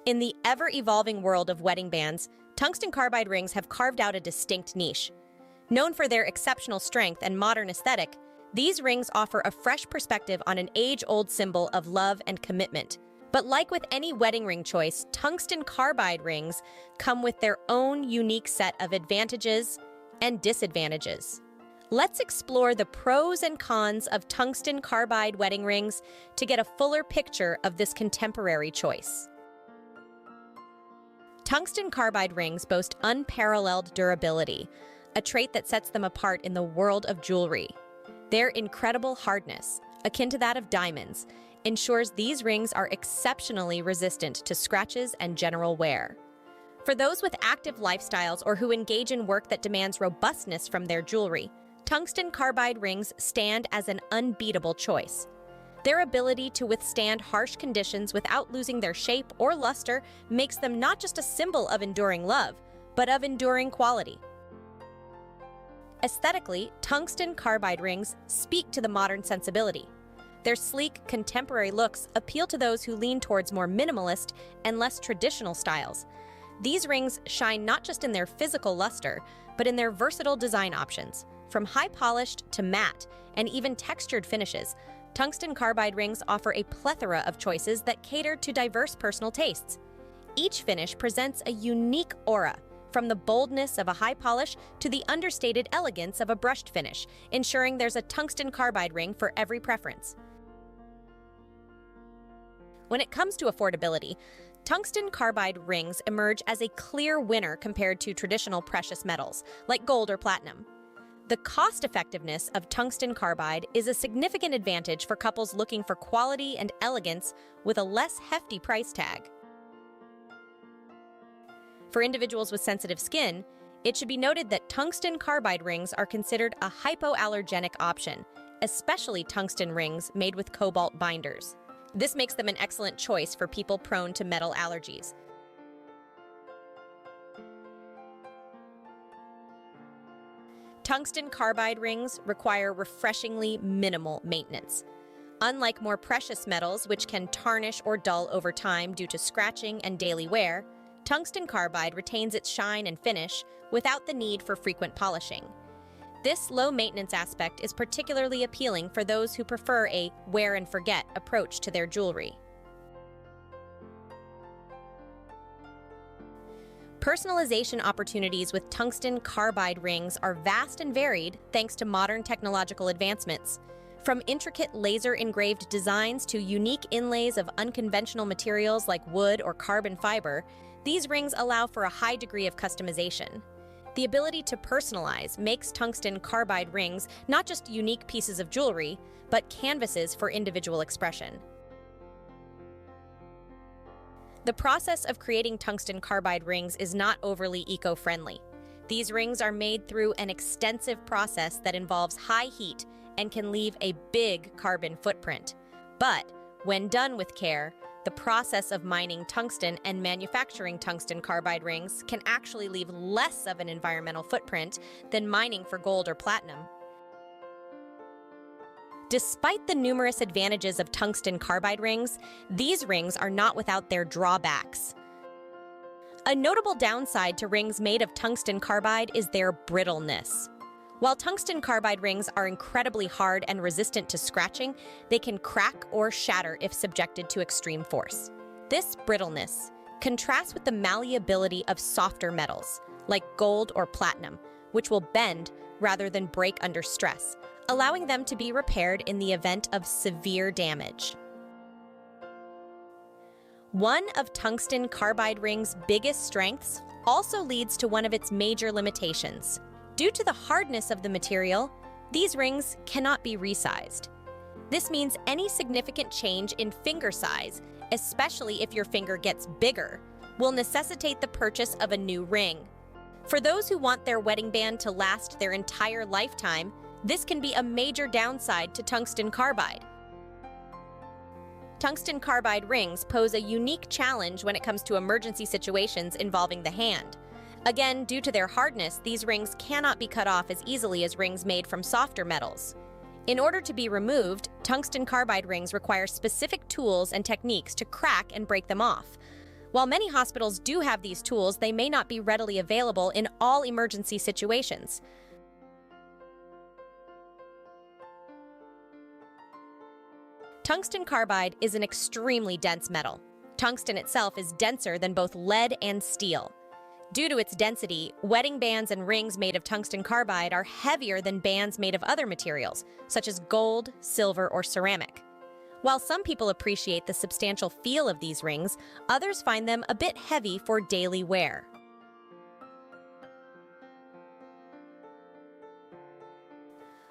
In the ever-evolving world of wedding bands, tungsten carbide rings have carved out a distinct niche. Known for their exceptional strength and modern aesthetic, these rings offer a fresh perspective on an age-old symbol of love and commitment. But like with any wedding ring choice, tungsten carbide rings come with their own unique set of advantages and disadvantages. Let's explore the pros and cons of tungsten carbide wedding rings to get a fuller picture of this contemporary choice. Tungsten carbide rings boast unparalleled durability, a trait that sets them apart in the world of jewelry. Their incredible hardness, akin to that of diamonds, ensures these rings are exceptionally resistant to scratches and general wear. For those with active lifestyles or who engage in work that demands robustness from their jewelry, tungsten carbide rings stand as an unbeatable choice. Their ability to withstand harsh conditions without losing their shape or luster makes them not just a symbol of enduring love, but of enduring quality. Aesthetically, tungsten carbide rings speak to the modern sensibility. Their sleek, contemporary looks appeal to those who lean towards more minimalist and less traditional styles. These rings shine not just in their physical luster, but in their versatile design options. From high-polished to matte and even textured finishes, tungsten carbide rings offer a plethora of choices that cater to diverse personal tastes. Each finish presents a unique aura, from the boldness of a high polish to the understated elegance of a brushed finish, ensuring there's a tungsten carbide ring for every preference. When it comes to affordability, tungsten carbide rings emerge as a clear winner compared to traditional precious metals, like gold or platinum. The cost-effectiveness of tungsten carbide is a significant advantage for couples looking for quality and elegance with a less hefty price tag. For individuals with sensitive skin, it should be noted that tungsten carbide rings are considered a hypoallergenic option, especially tungsten rings made with cobalt binders. This makes them an excellent choice for people prone to metal allergies. Tungsten carbide rings require refreshingly minimal maintenance. Unlike more precious metals, which can tarnish or dull over time due to scratching and daily wear, tungsten carbide retains its shine and finish without the need for frequent polishing. This low-maintenance aspect is particularly appealing for those who prefer a wear-and-forget approach to their jewelry. Personalization opportunities with tungsten carbide rings are vast and varied thanks to modern technological advancements. From intricate laser-engraved designs to unique inlays of unconventional materials like wood or carbon fiber, these rings allow for a high degree of customization. The ability to personalize makes tungsten carbide rings not just unique pieces of jewelry, but canvases for individual expression. The process of creating tungsten carbide rings is not overly eco-friendly. These rings are made through an extensive process that involves high heat and can leave a big carbon footprint. But when done with care, the process of mining tungsten and manufacturing tungsten carbide rings can actually leave less of an environmental footprint than mining for gold or platinum. Despite the numerous advantages of tungsten carbide rings, these rings are not without their drawbacks. A notable downside to rings made of tungsten carbide is their brittleness. While tungsten carbide rings are incredibly hard and resistant to scratching, they can crack or shatter if subjected to extreme force. This brittleness contrasts with the malleability of softer metals, like gold or platinum, which will bend rather than break under stress, allowing them to be repaired in the event of severe damage. One of tungsten carbide rings' biggest strengths also leads to one of its major limitations. Due to the hardness of the material, these rings cannot be resized. This means any significant change in finger size, especially if your finger gets bigger, will necessitate the purchase of a new ring. For those who want their wedding band to last their entire lifetime, this can be a major downside to tungsten carbide. Tungsten carbide rings pose a unique challenge when it comes to emergency situations involving the hand. Again, due to their hardness, these rings cannot be cut off as easily as rings made from softer metals. In order to be removed, tungsten carbide rings require specific tools and techniques to crack and break them off. While many hospitals do have these tools, they may not be readily available in all emergency situations. Tungsten carbide is an extremely dense metal. Tungsten itself is denser than both lead and steel. Due to its density, wedding bands and rings made of tungsten carbide are heavier than bands made of other materials, such as gold, silver, or ceramic. While some people appreciate the substantial feel of these rings, others find them a bit heavy for daily wear.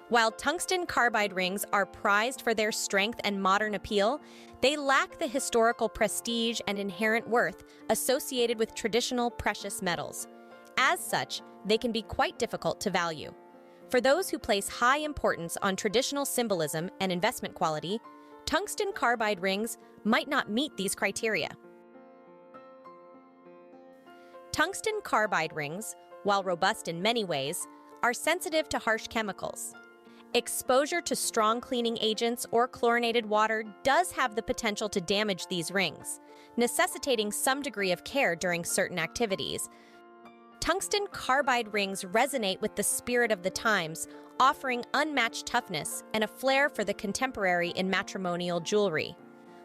While tungsten carbide rings are prized for their strength and modern appeal, they lack the historical prestige and inherent worth associated with traditional precious metals. As such, they can be quite difficult to value. For those who place high importance on traditional symbolism and investment quality, tungsten carbide rings might not meet these criteria. Tungsten carbide rings, while robust in many ways, are sensitive to harsh chemicals. Exposure to strong cleaning agents or chlorinated water does have the potential to damage these rings, necessitating some degree of care during certain activities. Tungsten carbide rings resonate with the spirit of the times, offering unmatched toughness and a flair for the contemporary in matrimonial jewelry.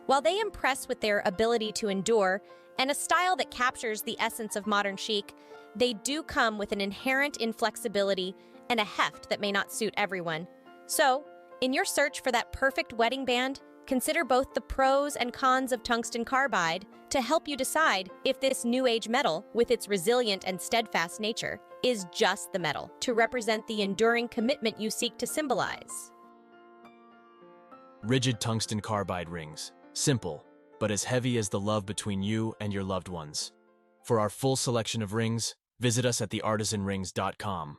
While they impress with their ability to endure and a style that captures the essence of modern chic, they do come with an inherent inflexibility and a heft that may not suit everyone. So, in your search for that perfect wedding band, consider both the pros and cons of tungsten carbide to help you decide if this new age metal, with its resilient and steadfast nature, is just the metal to represent the enduring commitment you seek to symbolize. Rigid tungsten carbide rings. Simple, but as heavy as the love between you and your loved ones. For our full selection of rings, visit us at theartisanrings.com.